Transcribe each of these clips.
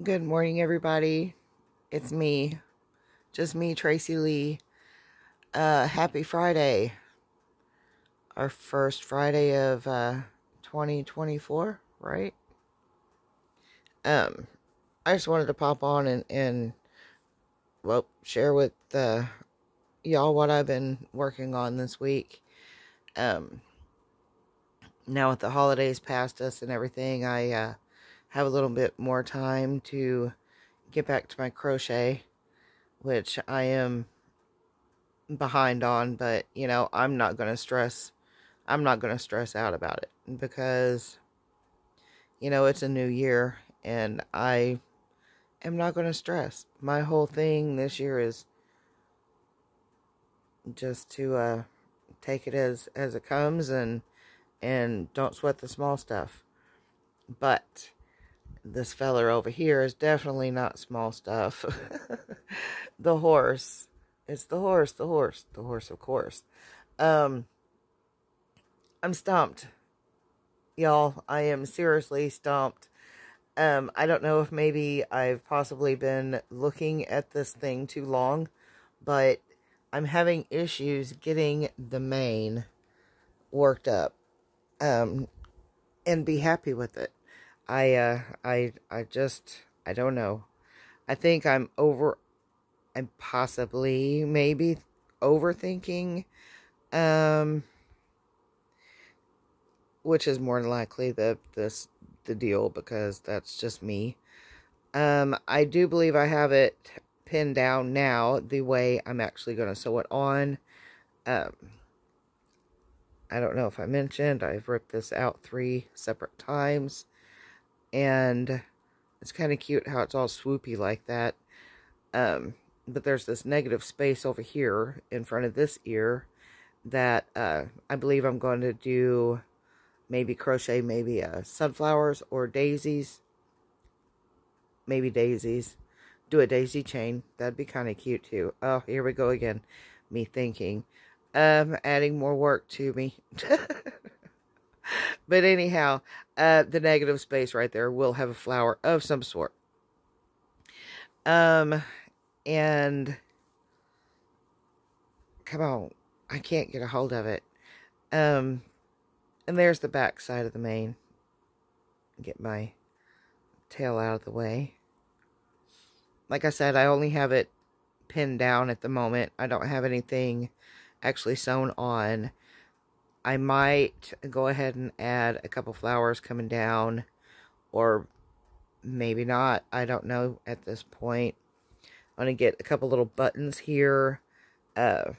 Good morning, everybody. It's me, just me, Tracy-Lee. Happy Friday. Our first Friday of 2024, right? I just wanted to pop on and well, share with y'all what I've been working on this week. Now with the holidays past us and everything, I have a little bit more time to get back to my crochet, which I am behind on, but you know, I'm not going to stress out about it because you know, it's a new year and I am not going to stress. My whole thing this year is just to take it as it comes and don't sweat the small stuff. But this feller over here is definitely not small stuff. The horse. It's the horse, of course. I'm stumped. Y'all, I am seriously stumped. I don't know if maybe I've possibly been looking at this thing too long, but I'm having issues getting the mane worked up, and be happy with it. I don't know. I think I'm possibly, maybe overthinking, which is more than likely the deal, because that's just me. I do believe I have it pinned down now the way I'm actually going to sew it on. I don't know if I mentioned, I've ripped this out 3 separate times, and it's kind of cute how it's all swoopy like that. But there's this negative space over here in front of this ear that I believe I'm going to do maybe crochet, maybe sunflowers or daisies. Maybe daisies. Do a daisy chain. That'd be kind of cute too. Oh, here we go again. Me thinking. Adding more work to me. But anyhow, the negative space right there will have a flower of some sort. And come on, I can't get a hold of it. And there's the back side of the mane. Get my tail out of the way. Like I said, I only have it pinned down at the moment. I don't have anything actually sewn on. I might go ahead and add a couple flowers coming down, or maybe not. I don't know at this point. I'm going to get a couple little buttons here. I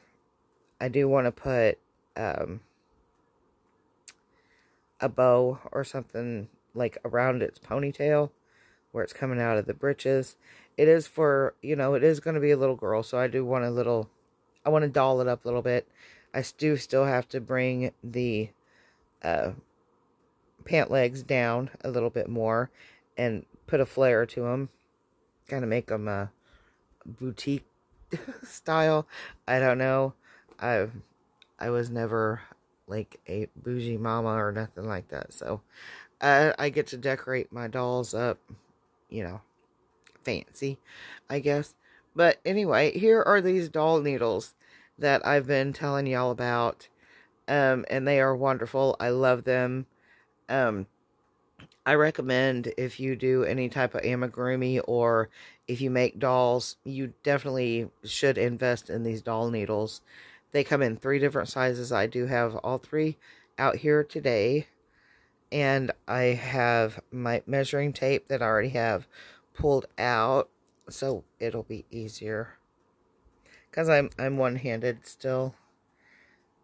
do want to put a bow or something like around its ponytail where it's coming out of the breeches. It is for, you know, it is going to be a little girl, so I do want I want to doll it up a little bit. I do still have to bring the pant legs down a little bit more and put a flare to them. Kind of make them a boutique style. I don't know. I was never like a bougie mama or nothing like that. So I get to decorate my dolls up, you know, fancy, I guess. But anyway, here are these doll needles that I've been telling y'all about. And they are wonderful. I love them. I recommend, if you do any type of amigurumi or if you make dolls, you definitely should invest in these doll needles. They come in 3 different sizes. I do have all 3 out here today. And I have my measuring tape that I already have pulled out, so it'll be easier. Because I'm one-handed still.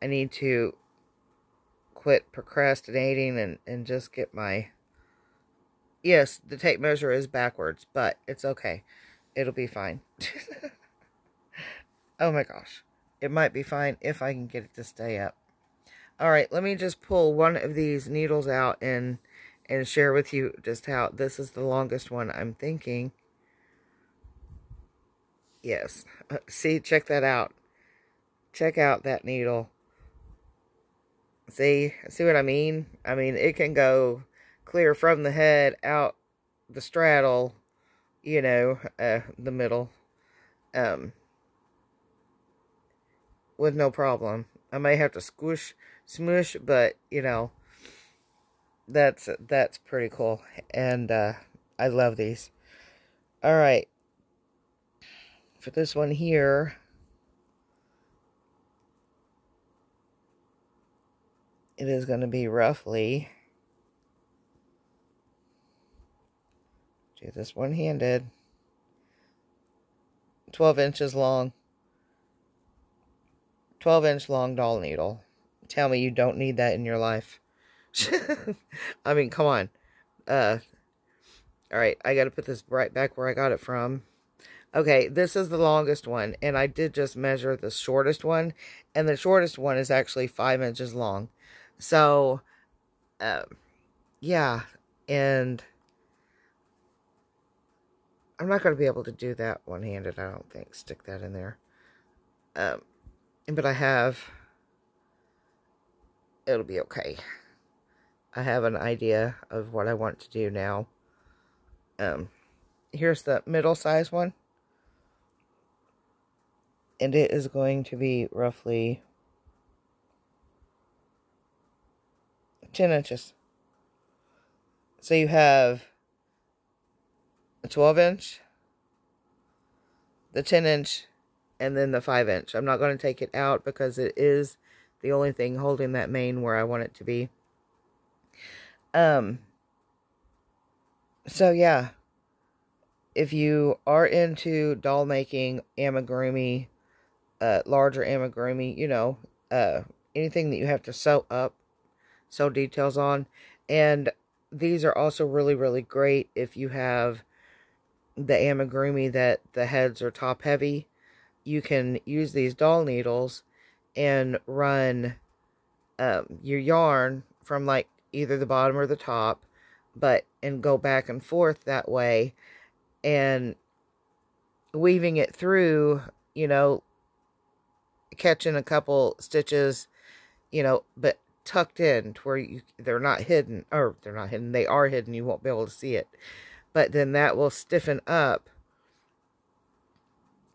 I need to quit procrastinating and just get my... Yes, the tape measure is backwards, but it's okay. It'll be fine. Oh my gosh. It might be fine if I can get it to stay up. Alright, let me just pull one of these needles out and share with you just how this is the longest one, I'm thinking. Yes. See, check that out. Check out that needle. See what I mean? I mean, it can go clear from the head out the straddle you know, the middle, with no problem. I may have to smush, but, you know, that's pretty cool. And, I love these. Alright. For this one here, it is going to be roughly, do this one-handed, 12 inches long. 12-inch long doll needle. Tell me you don't need that in your life. I mean, come on. Alright, I gotta put this right back where I got it from. Okay, this is the longest one, and I did just measure the shortest one, and the shortest one is actually 5 inches long. So, yeah, and I'm not going to be able to do that one-handed, I don't think. Stick that in there. But I have, it'll be okay. I have an idea of what I want to do now. Here's the middle size one. And it is going to be roughly 10 inches. So you have a 12-inch, the 10-inch, and then the 5-inch. I'm not going to take it out because it is the only thing holding that mane where I want it to be. So yeah, if you are into doll making, amigurumi, larger amigurumi, you know, anything that you have to sew up, sew details on, and these are also really, really great if you have the amigurumi that the heads are top heavy. You can use these doll needles and run your yarn from like either the bottom or the top, and go back and forth that way, and weaving it through, you know, catching a couple stitches, you know, but tucked in to where they're not hidden, or they're not hidden, they are hidden, you won't be able to see it. But then that will stiffen up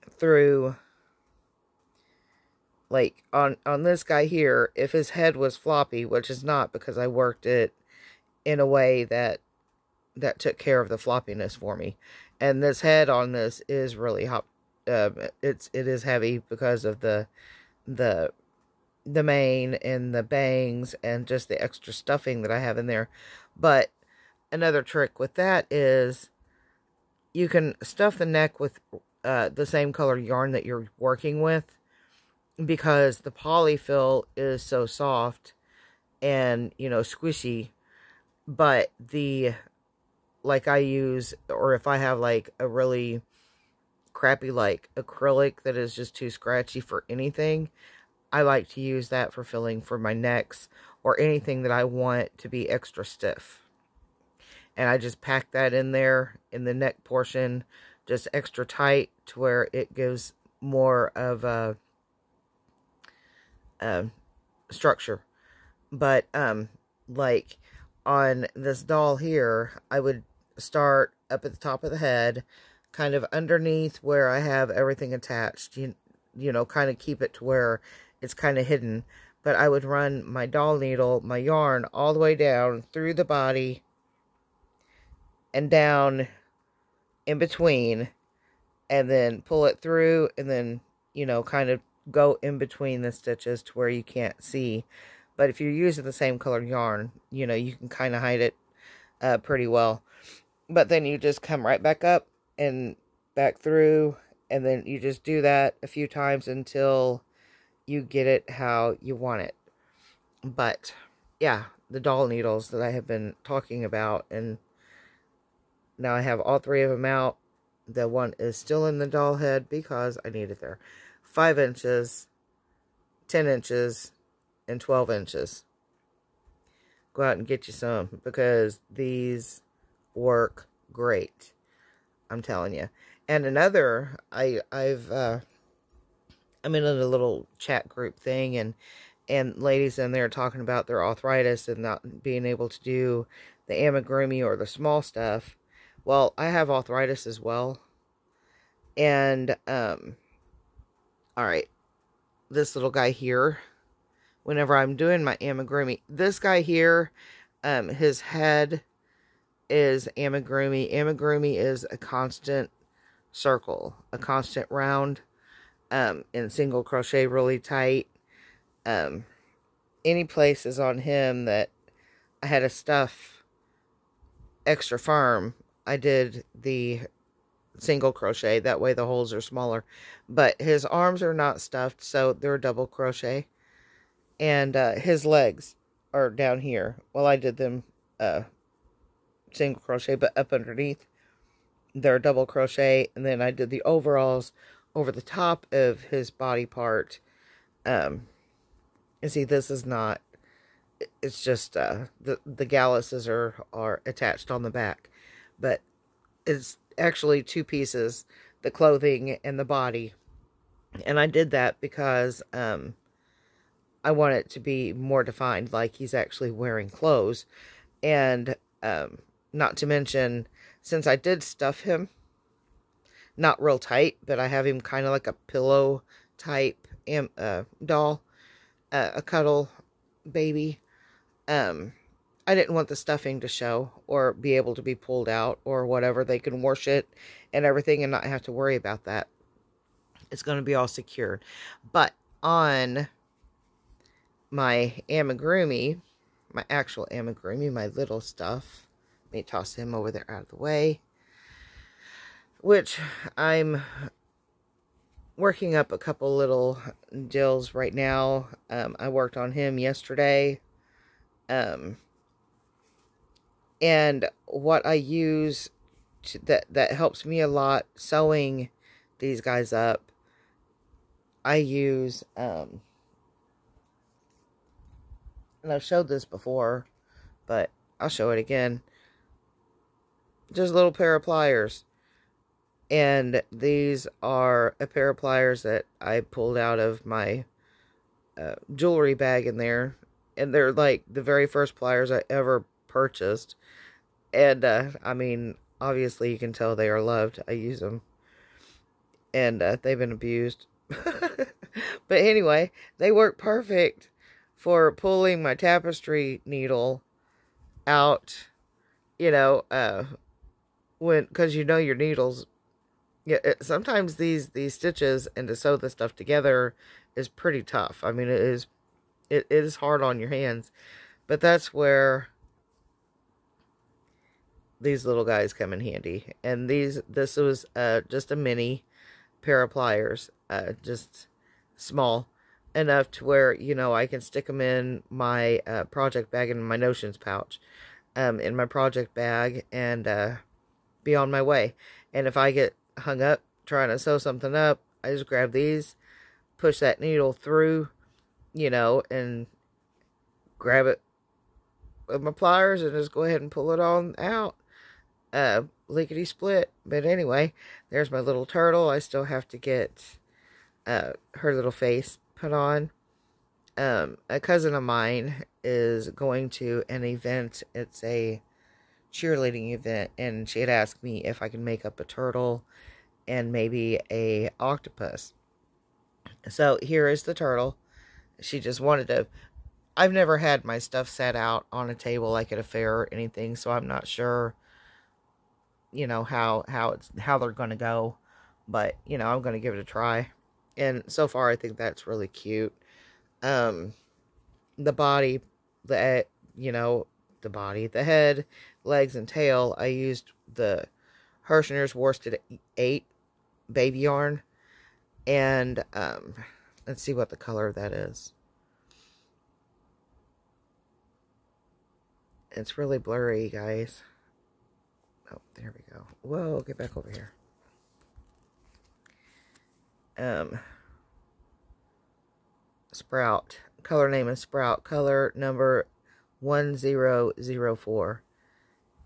through, like, on this guy here, if his head was floppy, which is not because I worked it in a way that took care of the floppiness for me. And this head on this is really hot. It is heavy because of the mane and the bangs and just the extra stuffing that I have in there. But another trick with that is you can stuff the neck with the same color yarn that you're working with, because the polyfill is so soft and, you know, squishy. But like I use, or if I have like a really crappy like acrylic that is just too scratchy for anything, I like to use that for filling for my necks or anything that I want to be extra stiff. And I just pack that in there in the neck portion, just extra tight to where it gives more of a structure. But like on this doll here, I would start up at the top of the head, kind of underneath where I have everything attached, you know, kind of keep it to where it's kind of hidden. But I would run my doll needle, my yarn, all the way down through the body and down in between, and then pull it through, and then, you know, kind of go in between the stitches to where you can't see. But if you're using the same color yarn, you know, you can kind of hide it pretty well. But then you just come right back up and back through, and then you just do that a few times until you get it how you want it. But yeah, the doll needles that I have been talking about, and now I have all three of them out. The one is still in the doll head because I need it there. 5 inches, 10 inches, and 12 inches. Go out and get you some, because these work great. I'm telling you. And another, I'm in a little chat group thing, and ladies in there talking about their arthritis and not being able to do the amigurumi or the small stuff. Well, I have arthritis as well. And, alright, this little guy here, whenever I'm doing my amigurumi, this guy here, his head is amigurumi. Amigurumi is a constant circle, a constant round, in single crochet really tight. Any places on him that I had to stuff extra firm, I did the single crochet. That way the holes are smaller. But his arms are not stuffed, so they're double crochet. And his legs are down here. Well, I did them single crochet, but up underneath they're double crochet. And then I did the overalls over the top of his body part. And see, this is not, it's just the galluses are attached on the back, but it's actually two pieces, the clothing and the body. And I did that because I want it to be more defined, like he's actually wearing clothes. And not to mention, since I did stuff him, not real tight, but I have him kind of like a pillow type doll, a cuddle baby. I didn't want the stuffing to show or be able to be pulled out or whatever. They can wash it and everything and not have to worry about that. It's going to be all secured. But on my amigurumi, my actual amigurumi, my little stuff, let me toss him over there out of the way, which I'm working up a couple little deals right now. I worked on him yesterday. And what I use that helps me a lot sewing these guys up, I use, and I've showed this before, but I'll show it again. Just a little pair of pliers. And these are a pair of pliers that I pulled out of my jewelry bag in there. And they're like the very first pliers I ever purchased. And, I mean, obviously you can tell they are loved. I use them. And they've been abused. But anyway, they work perfect for pulling my tapestry needle out, you know, because you know your needles. Yeah, sometimes these stitches and to sew this stuff together is pretty tough. I mean, it is hard on your hands. But that's where these little guys come in handy. And this was just a mini pair of pliers, just small enough to where, you know, I can stick them in my project bag and my notions pouch, in my project bag, and be on my way. And if I get hung up trying to sew something up, I just grab these, push that needle through, you know, and grab it with my pliers and just go ahead and pull it on out. Lickety split. But anyway, there's my little turtle. I still have to get her little face put on. A cousin of mine is going to an event. It's a cheerleading event, and she had asked me if I could make up a turtle and maybe a octopus. So here is the turtle. She just wanted to. I've never had my stuff set out on a table like at a fair or anything, so I'm not sure, you know, how they're going to go. But, you know, I'm going to give it a try. And so far, I think that's really cute. The body, you know, the body, the head, legs, and tail, I used the Hirschner's Worsted 8 baby yarn. And, let's see what the color of that is. It's really blurry, guys. Oh, there we go. Whoa, get back over here. Sprout. Color name is Sprout. Color number 1004.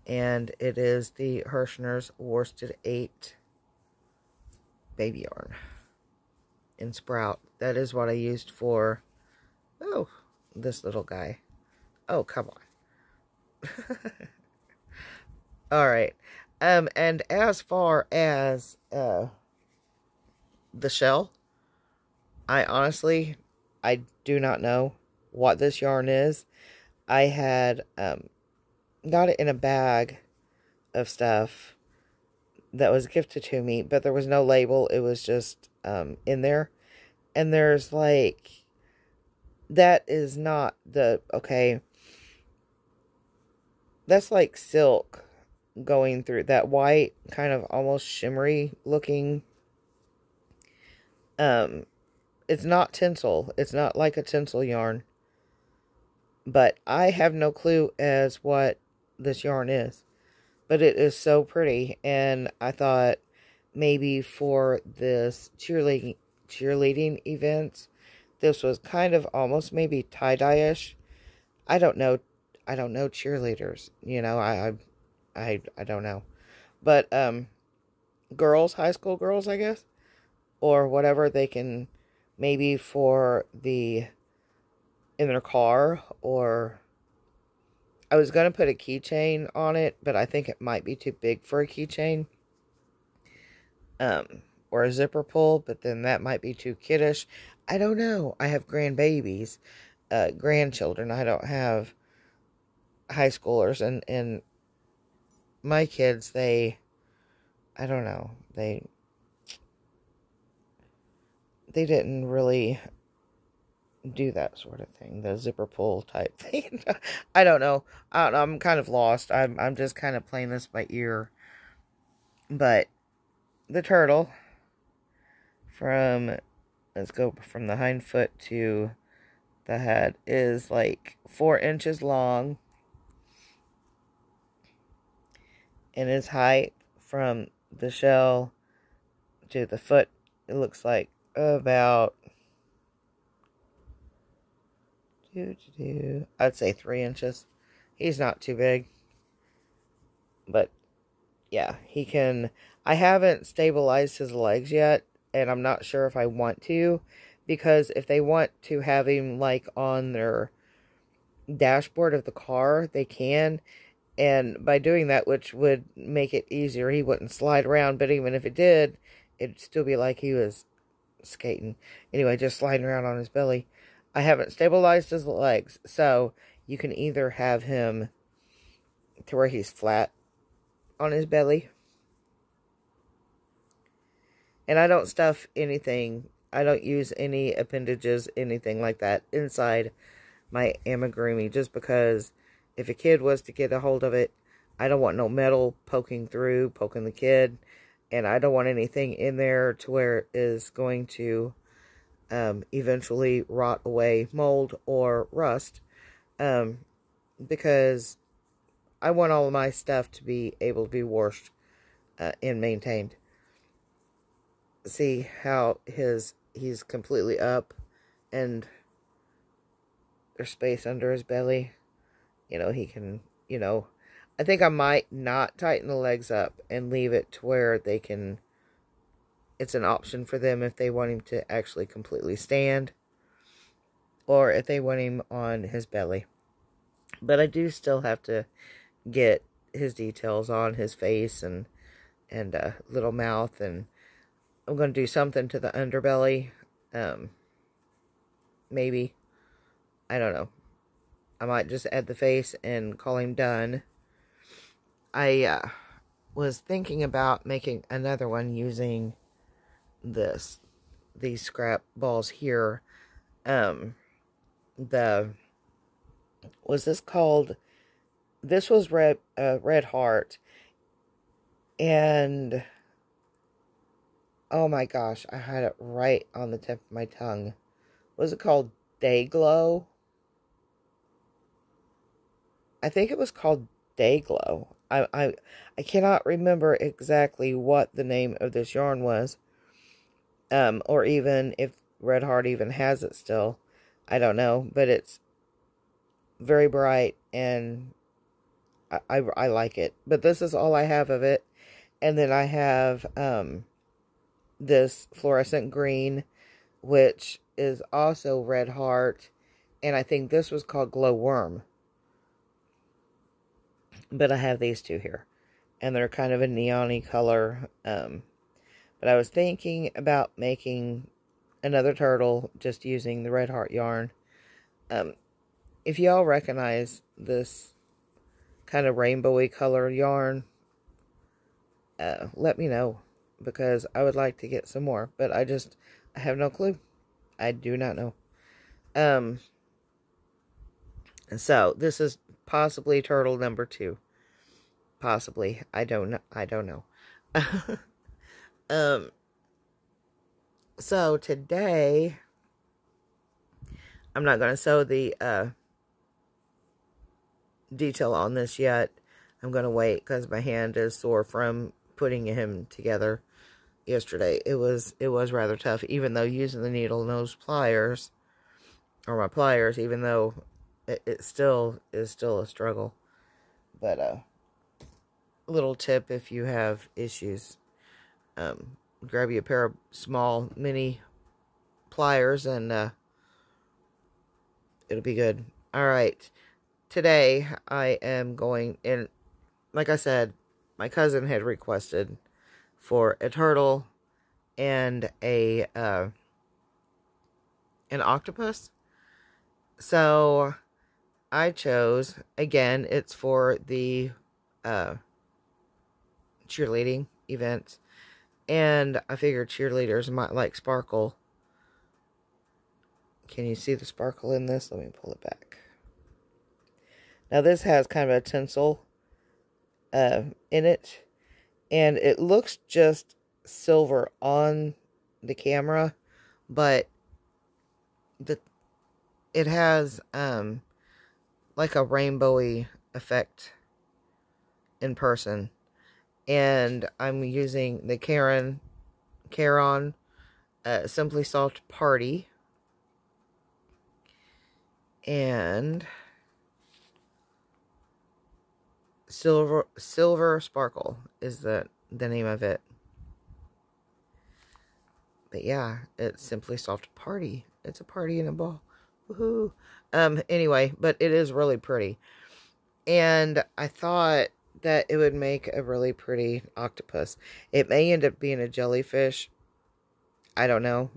And it is the Hirschner's Worsted 8 baby yarn in Sprout. That is what I used for, oh, this little guy. Oh, come on. Alright. And as far as the shell, I honestly, I do not know what this yarn is. I had got it in a bag of stuff that was gifted to me, but there was no label. It was just in there. And there's like, that is not the, okay, that's like silk going through that white, kind of almost shimmery looking. It's not tinsel. It's not like a tinsel yarn. But I have no clue as what this yarn is. But it is so pretty. And I thought maybe for this cheerleading event, this was kind of almost maybe tie-dye-ish. I don't know. I don't know cheerleaders. You know, I don't know. But girls, high school girls, I guess, or whatever, they can maybe for the in their car, or I was going to put a keychain on it, but I think it might be too big for a keychain. Or a zipper pull, but then that might be too kiddish. I don't know. I have grandbabies, grandchildren. I don't have high schoolers, and my kids, I don't know, they didn't really do that sort of thing, the zipper pull type thing. I don't know. I'm kind of lost. I'm just kind of playing this by ear. But the turtle, let's go from the hind foot to the head, is like 4 inches long. And his height from the shell to the foot, it looks like about, I'd say 3 inches. He's not too big. But, yeah, he can, I haven't stabilized his legs yet, and I'm not sure if I want to, because if they want to have him, like, on their dashboard of the car, they can, and by doing that, which would make it easier, he wouldn't slide around, but even if it did, it'd still be like he was skating. Anyway, just sliding around on his belly. I haven't stabilized his legs, so you can either have him to where he's flat on his belly. And I don't stuff anything. I don't use any appendages, anything like that, inside my amigurumi, just because if a kid was to get a hold of it, I don't want no metal poking the kid, and I don't want anything in there to where it is going to eventually rot away, mold, or rust, because I want all of my stuff to be able to be washed and maintained. See how he's completely up, and there's space under his belly. You know, he can, you know, I think I might not tighten the legs up and leave it to where they can, it's an option for them if they want him to actually completely stand, or if they want him on his belly. But I do still have to get his details on his face and little mouth, and I'm going to do something to the underbelly. Maybe. I don't know. I might just add the face and call him done. I was thinking about making another one using these scrap balls here. Was this called? This was Red Heart, and oh my gosh, I had it right on the tip of my tongue. Was it called Day Glow? I think it was called Day Glow. I cannot remember exactly what the name of this yarn was. Or even if Red Heart even has it still. I don't know. But it's very bright, and I like it. But this is all I have of it. And then I have this fluorescent green, which is also Red Heart. And I think this was called Glow Worm. But I have these two here. and they're kind of a neon-y color. But I was thinking about making another turtle just using the Red Heart yarn. If y'all recognize this kind of rainbowy color yarn, let me know, because I would like to get some more, but I have no clue. I do not know. So this is possibly turtle number 2. Possibly. I don't know. So today, I'm not going to sew the detail on this yet. I'm going to wait because my hand is sore from putting him together yesterday. It was rather tough, even though using the needle nose pliers, or my pliers, even though it still is a struggle. But a little tip if you have issues, grab you a pair of small mini pliers and it'll be good. Alright, today I am going in, like I said, my cousin had requested for a turtle and an octopus. So I chose, again, it's for the cheerleading events, and I figured cheerleaders might like sparkle. Can you see the sparkle in this? Let me pull it back. Now this has kind of a tinsel in it, and it looks just silver on the camera, but it has like a rainbowy effect in person. And I'm using the Caron Simply Soft Party, and Silver Sparkle is the name of it. But yeah, it's Simply Soft Party. It's a party in a ball. Woohoo! Anyway, but it is really pretty, and I thought that it would make a really pretty octopus. It may end up being a jellyfish. I don't know.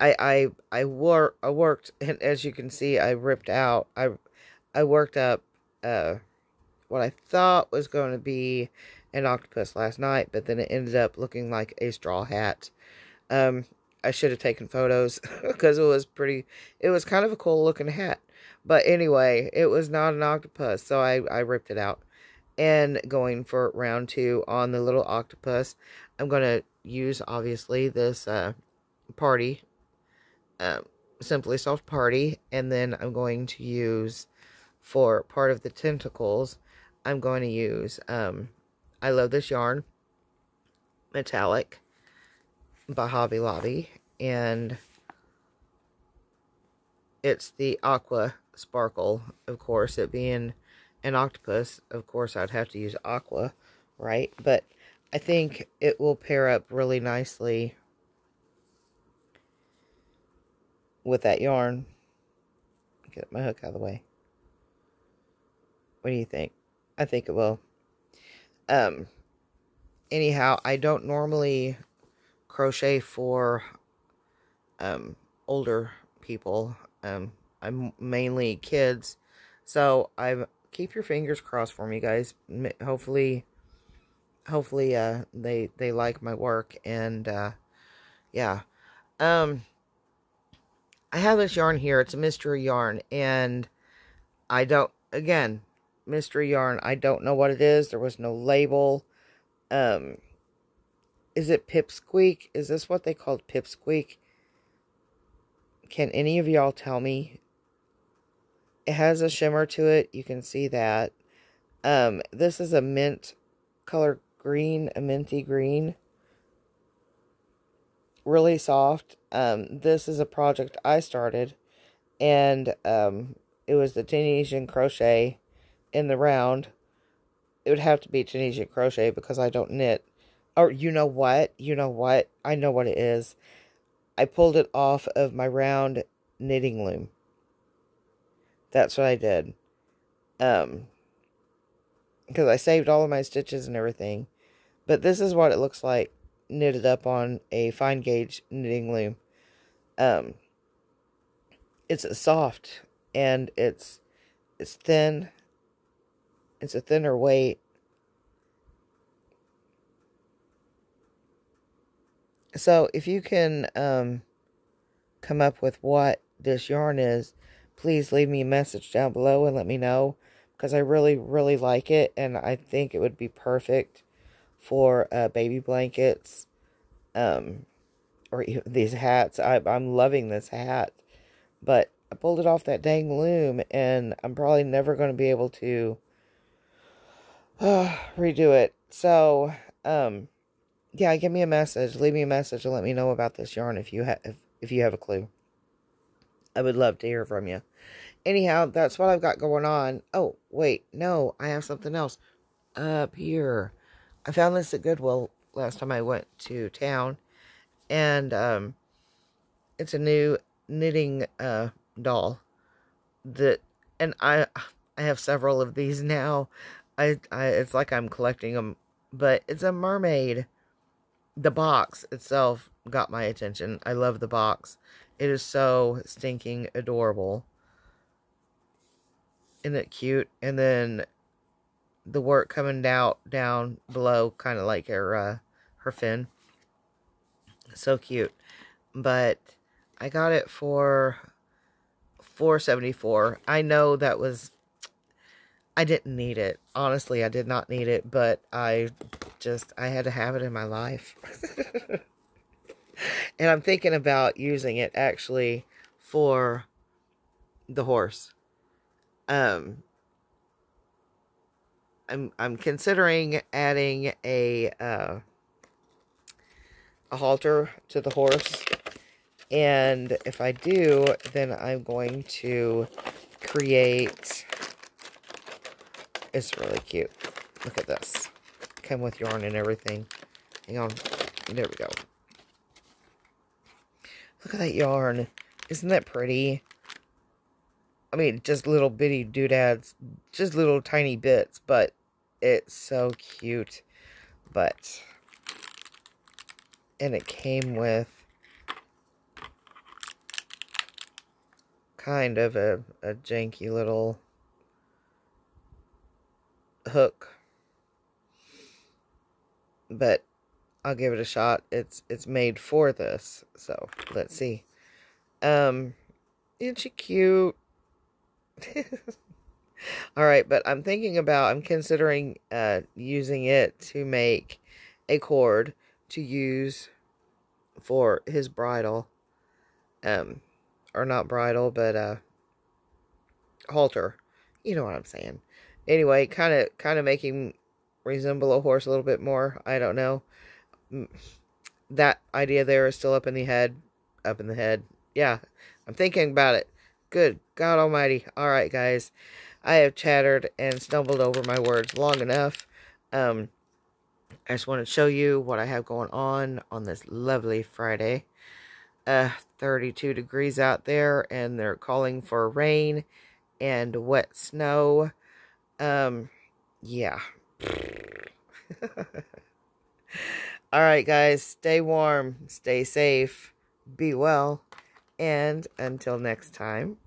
I worked, and as you can see, I ripped out. I worked up what I thought was going to be an octopus last night, but then it ended up looking like a straw hat. I should have taken photos because it was pretty. It was kind of a cool looking hat. But anyway, it was not an octopus, so I ripped it out. And going for round 2 on the little octopus, I'm going to use, obviously, this party, Simply Soft Party. And then I'm going to use, for part of the tentacles, I'm going to use, I Love This Yarn, Metallic, by Hobby Lobby. And it's the Aqua Sparkle, of course. It being an octopus, of course I'd have to use aqua, right? But I think it will pair up really nicely with that yarn. Get my hook out of the way. What do you think? I think it will. Anyhow, I don't normally crochet for older people. I'm mainly kids, so keep your fingers crossed for me, guys. Hopefully they like my work. And yeah, I have this yarn here. It's a mystery yarn, and mystery yarn, I don't know what it is. There was no label. Is it Pipsqueak? Is this what they called Pipsqueak? Can any of y'all tell me? It has a shimmer to it. You can see that. This is a mint color green, a minty green. Really soft. This is a project I started, and it was the Tunisian crochet in the round. It would have to be Tunisian crochet because I don't knit. Or you know what? I know what it is. I pulled it off of my round knitting loom. That's what I did. because I saved all of my stitches and everything. But this is what it looks like knitted up on a fine gauge knitting loom. It's soft and it's thin. It's a thinner weight. So if you can come up with what this yarn is, please leave me a message down below and let me know, because I really, really like it, and I think it would be perfect for baby blankets, or these hats. I'm loving this hat, but I pulled it off that dang loom, and I'm probably never going to be able to redo it. So, yeah, give me a message, leave me a message, and let me know about this yarn if you have a clue. I would love to hear from you. Anyhow, that's what I've got going on. Oh, wait, no, I have something else up here. I found this at Goodwill last time I went to town, and it's a new knitting doll and I have several of these now. It's like I'm collecting them, but it's a mermaid. The box itself got my attention. I love the box. It is so stinking adorable. Isn't it cute? And then the work coming down below, kind of like her fin. So cute. But I got it for $4.74. I know that was... I didn't need it. Honestly, I did not need it, but I had to have it in my life. And I'm thinking about using it, actually, for the horse. I'm considering adding a halter to the horse. And if I do, then I'm going to create... It's really cute. Look at this. Come with yarn and everything. Hang on. There we go. Look at that yarn. Isn't that pretty? I mean, just little bitty doodads. Just little tiny bits. But it's so cute. But... And it came with... kind of a janky little... hook, but I'll give it a shot. It's made for this, so let's see. Isn't she cute? All right, but I'm considering using it to make a cord to use for his bridle, or not bridle, but halter. You know what I'm saying. Anyway, kind of make him resemble a horse a little bit more. I don't know. That idea there is still up in the head. Up in the head. Yeah, I'm thinking about it. Good God Almighty. All right, guys. I have chattered and stumbled over my words long enough. I just want to show you what I have going on this lovely Friday. 32 degrees out there, and they're calling for rain and wet snow. Yeah. Alright, guys, stay warm, stay safe, be well, and until next time,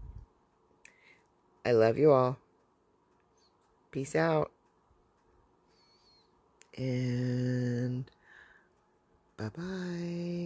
I love you all. Peace out. And bye-bye.